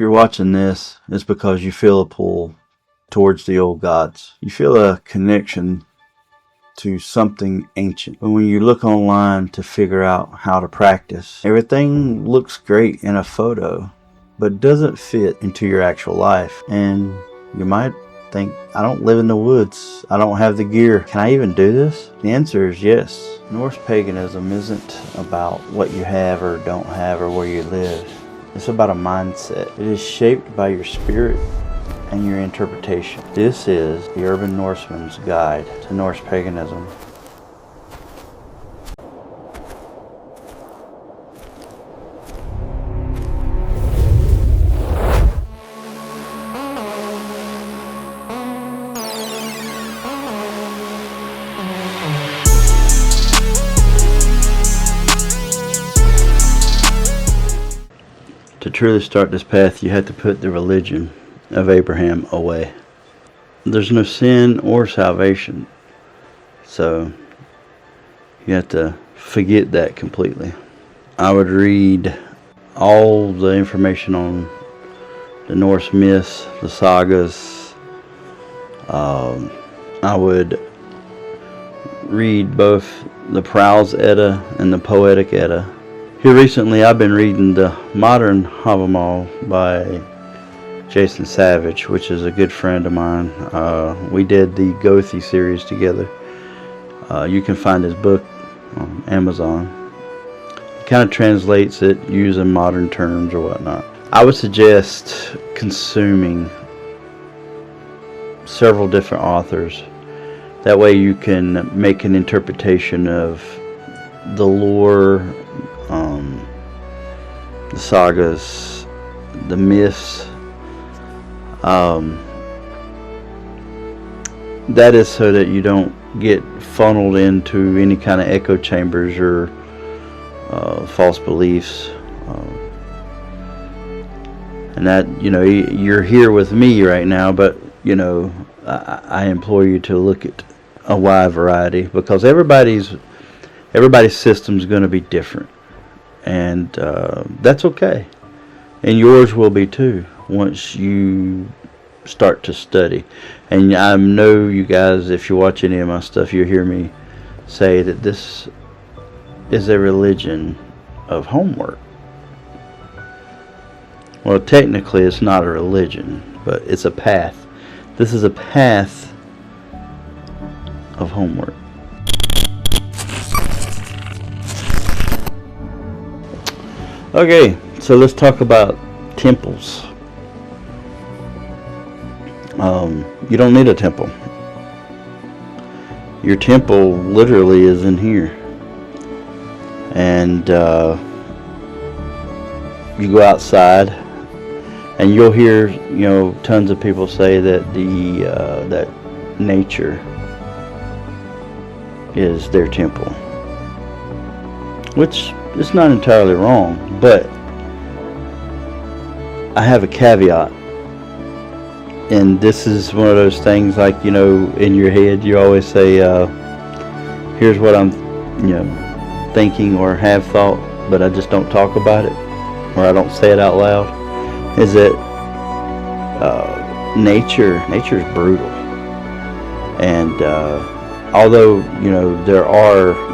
you're watching this, it's because you feel a pull towards the old gods. You feel a connection to something ancient. But when you look online to figure out how to practice, everything looks great in a photo, but doesn't fit into your actual life. And you might think, I don't live in the woods. I don't have the gear. Can I even do this? The answer is yes. Norse paganism isn't about what you have or don't have or where you live. It's about a mindset. It is shaped by your spirit and your interpretation. This is the Urban Norseman's Guide to Norse Paganism. To truly start this path, you have to put the religion of Abraham away. There's no sin or salvation, so you have to forget that completely. I would read all the information on the Norse myths, the sagas. I would read both the Prowl's Edda and the Poetic Edda. Here recently I've been reading the Modern Havamal by Jason Savage, which is a good friend of mine. We did the Gothi series together. You can find his book on Amazon. He kind of translates it using modern terms or whatnot. I would suggest consuming several different authors. That way you can make an interpretation of the lore, the sagas, the myths. That is so that you don't get funneled into any kind of echo chambers or false beliefs. And that, you're here with me right now, but I implore you to look at a wide variety, because everybody's system's going to be different, and that's okay, and yours will be too once you start to study. And I know you guys, if you watch any of my stuff, you'll hear me say that this is a religion of homework. Well, technically it's not a religion, but it's a path. This is a path of homework. Okay, so let's talk about temples. You don't need a temple. Your temple literally is in here. And you go outside and you'll hear, tons of people say that that nature is their temple, which is not entirely wrong, but I have a caveat. And this is one of those things, like, in your head you always say, here's what I'm thinking or have thought, but I just don't talk about it, or I don't say it out loud. Is that nature's brutal, and although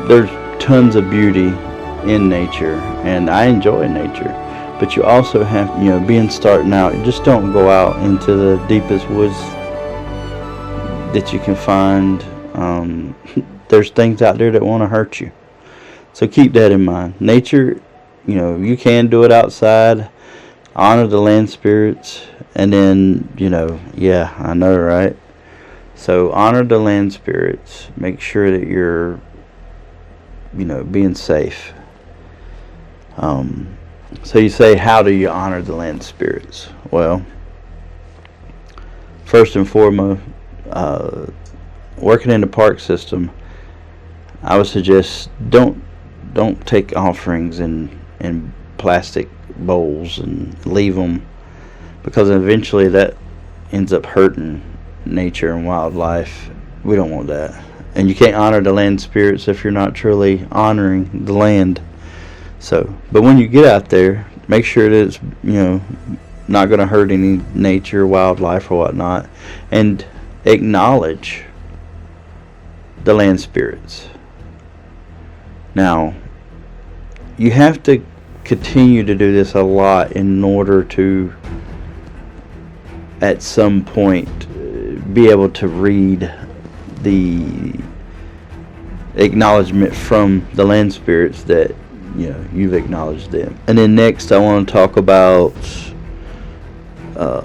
there's tons of beauty in nature, and I enjoy nature, but you also have, being starting out, you just don't go out into the deepest woods that you can find. There's things out there that want to hurt you, so keep that in mind. Nature, you can do it outside. Honor the land spirits, and then yeah, I know, right? So honor the land spirits. Make sure that you're being safe. So you say, how do you honor the land spirits? Well, first and foremost, working in the park system, I would suggest don't take offerings in plastic bowls and leave them, because eventually that ends up hurting nature and wildlife. We don't want that. And you can't honor the land spirits if you're not truly honoring the land. So, but when you get out there, make sure that it's not going to hurt any nature, wildlife, or whatnot, and acknowledge the land spirits. Now, you have to continue to do this a lot in order to, at some point, be able to read the acknowledgement from the land spirits that you've acknowledged them. And then next I want to talk about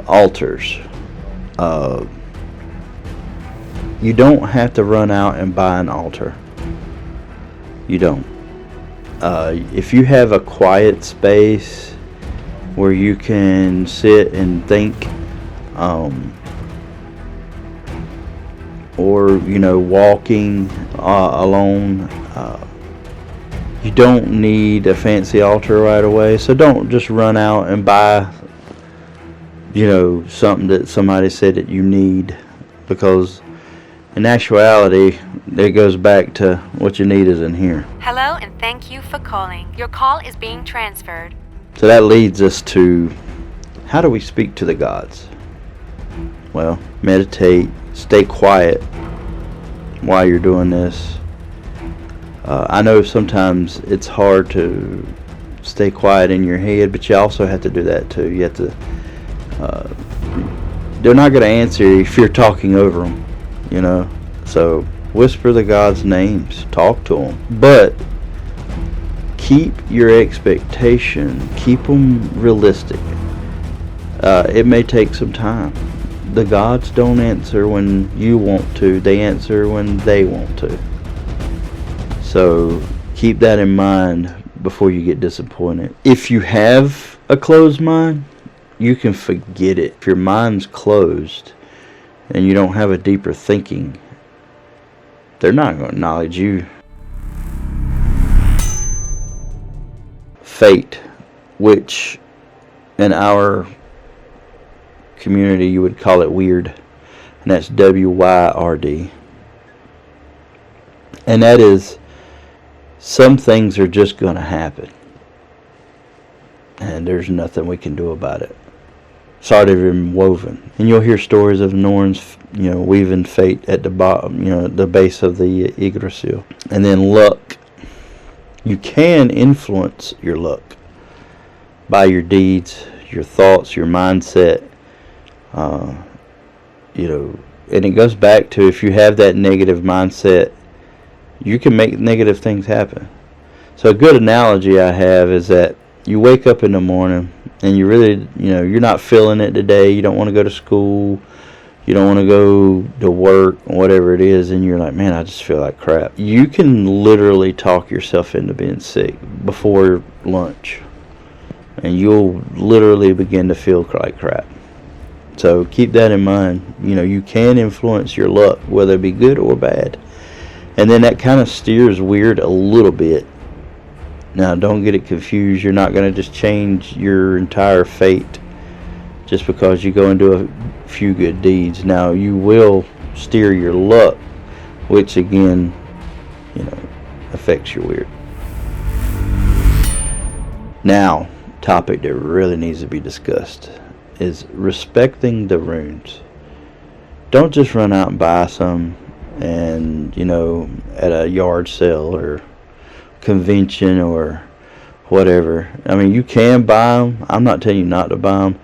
altars. You don't have to run out and buy an altar. You don't. If you have a quiet space where you can sit and think, or walking alone, you don't need a fancy altar right away. So don't just run out and buy something that somebody said that you need, because in actuality it goes back to what you need is in here. Hello, and thank you for calling. Your call is being transferred. So that leads us to, how do we speak to the gods? Well, meditate, stay quiet while you're doing this. I know sometimes it's hard to stay quiet in your head, but you also have to do that too. You have to, they're not going to answer if you're talking over them, so whisper the gods' names, talk to them, but keep your expectation, keep them realistic. It may take some time. The gods don't answer when you want to, they answer when they want to. So keep that in mind before you get disappointed. If you have a closed mind, you can forget it. If your mind's closed and you don't have a deeper thinking, they're not going to acknowledge you. Fate, which in our community you would call it Wyrd, and that's Wyrd. And that is, some things are just going to happen, and there's nothing we can do about it. It's already been woven, and you'll hear stories of Norns, weaving fate at the bottom, the base of the Yggdrasil. And then luck. You can influence your luck by your deeds, your thoughts, your mindset. And it goes back to, if you have that negative mindset, you can make negative things happen. So a good analogy I have is that you wake up in the morning and you really, you're not feeling it today. You don't want to go to school. You don't want to go to work, whatever it is, and you're like, man, I just feel like crap. You can literally talk yourself into being sick before lunch, and you'll literally begin to feel like crap. So keep that in mind. You can influence your luck, whether it be good or bad. And then that kind of steers Wyrd a little bit. Now, don't get it confused. You're not going to just change your entire fate just because you go and do a few good deeds. Now, you will steer your luck, which again, affects your Wyrd. Now, topic that really needs to be discussed is respecting the runes. Don't just run out and buy some and at a yard sale or convention or whatever. I mean, you can buy them. I'm not telling you not to buy them,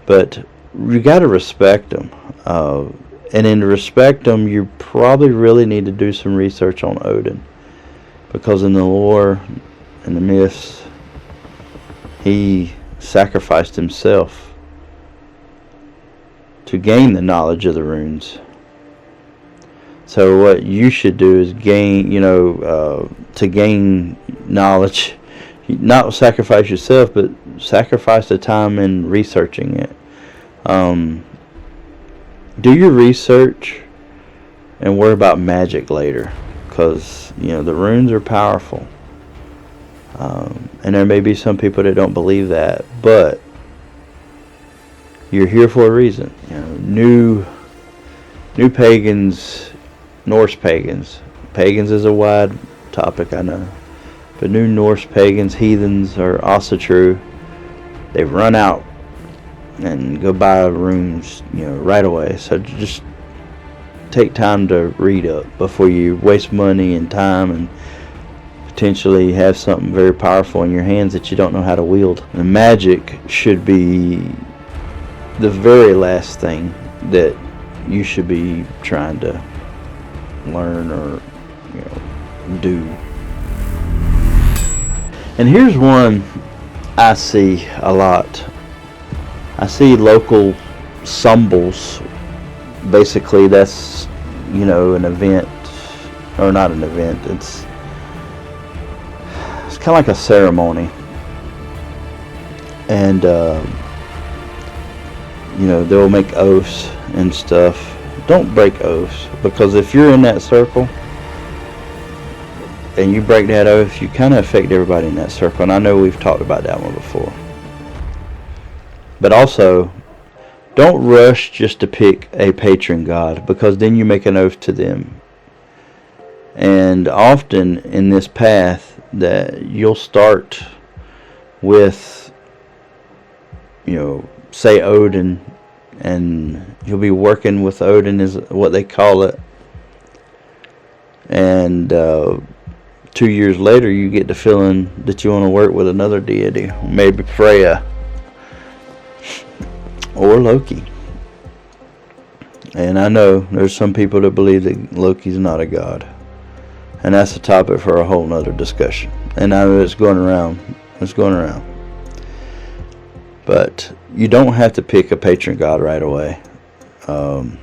but you got to respect them. And in to respect them, you probably really need to do some research on Odin, because in the lore and the myths, he sacrificed himself to gain the knowledge of the runes. So what you should do is gain, to gain knowledge, not sacrifice yourself, but sacrifice the time in researching it. Do your research and worry about magic later, because the runes are powerful. And there may be some people that don't believe that, but you're here for a reason. New pagans, Norse pagans. Pagans is a wide topic, I know. But new Norse pagans, heathens, or Asatru, they've run out and go buy rooms, right away. So just take time to read up before you waste money and time and potentially have something very powerful in your hands that you don't know how to wield. And magic should be the very last thing that you should be trying to learn or do. And here's one I see a lot. I see local symbols. Basically, that's an event, or not an event. It's kind of like a ceremony, and they'll make oaths and stuff. Don't break oaths, because if you're in that circle and you break that oath, you kind of affect everybody in that circle. And I know we've talked about that one before. But also, don't rush just to pick a patron god, because then you make an oath to them. And often in this path, that you'll start with, say Odin, and you'll be working with Odin, is what they call it. And 2 years later, you get the feeling that you want to work with another deity, maybe Freya or Loki. And I know there's some people that believe that Loki's not a god, and that's a topic for a whole nother discussion. And I know it's going around. But you don't have to pick a patron god right away. The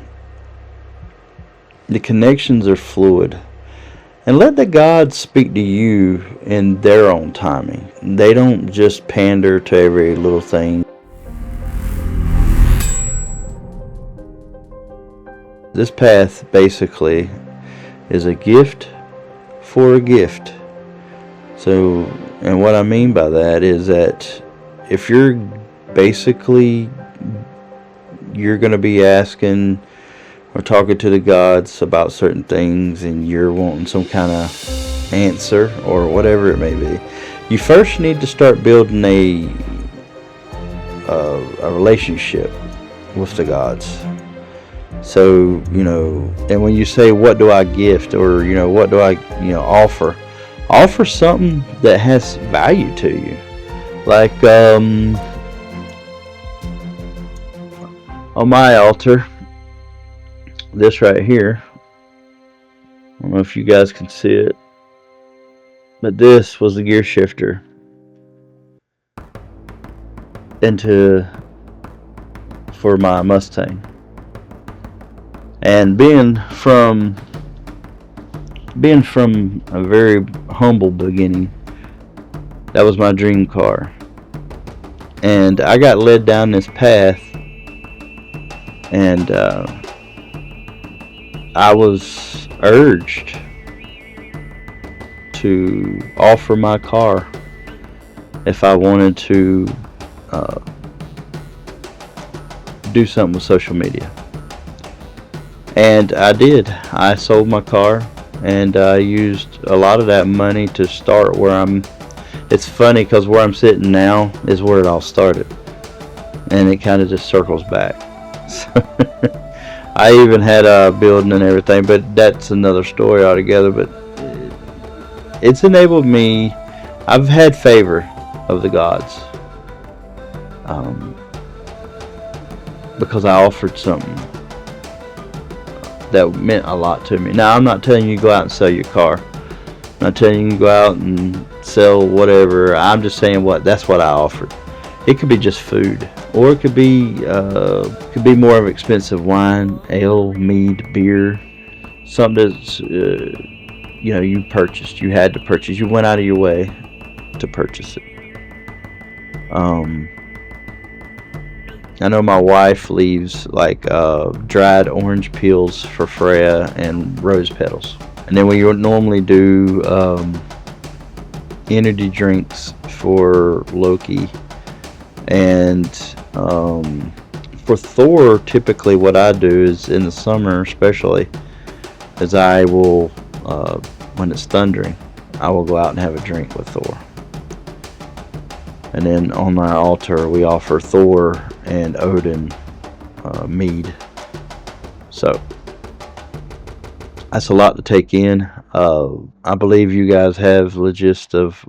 connections are fluid. And let the gods speak to you in their own timing. They don't just pander to every little thing. This path basically is a gift for a gift. So, and what I mean by that is that if you're basically, you're going to be asking or talking to the gods about certain things, and you're wanting some kind of answer or whatever it may be, you first need to start building a relationship with the gods. So, and when you say, what do I gift, or, what do I, offer something that has value to you. Like, on my altar, this right here, I don't know if you guys can see it, but this was the gear shifter for my Mustang. And being from a very humble beginning, that was my dream car. And I got led down this path, and I was urged to offer my car if I wanted to do something with social media. And I did. I sold my car, and I used a lot of that money to start where I'm. It's funny because where I'm sitting now is where it all started, and it kind of just circles back. So I even had a building and everything, but that's another story altogether. But it's enabled me. I've had favor of the gods because I offered something that meant a lot to me. Now, I'm not telling you to go out and sell your car. I'm not telling you to go out and sell whatever. I'm just saying that's what I offered. It could be just food, or it could be more of expensive wine, ale, mead, beer, something that's you purchased. You had to purchase. You went out of your way to purchase it. I know my wife leaves like dried orange peels for Freya and rose petals. And then we normally do energy drinks for Loki. And for Thor, typically what I do is in the summer especially, is I will, when it's thundering, I will go out and have a drink with Thor. And then on our altar we offer Thor and Odin mead. So that's a lot to take in. I believe you guys have the gist of,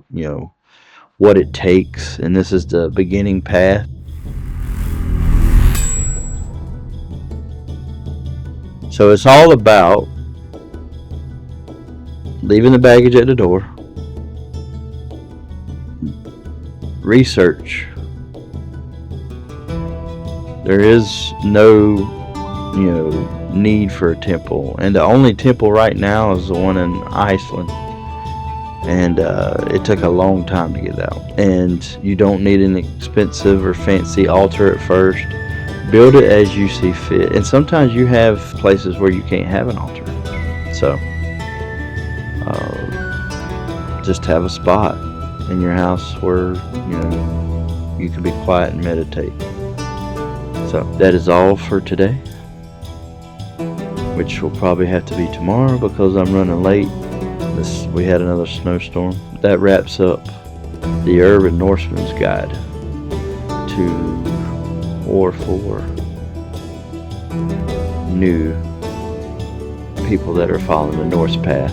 what it takes, and this is the beginning path. So it's all about leaving the baggage at the door, research. There is no, need for a temple, and the only temple right now is the one in Iceland, and it took a long time to get out. And you don't need an expensive or fancy altar at first. Build it as you see fit, and sometimes you have places where you can't have an altar, so just have a spot in your house where you can be quiet and meditate. So that is all for today, which will probably have to be tomorrow because I'm running late. We had another snowstorm. That wraps up the Urban Norseman's Guide to or for new people that are following the Norse path.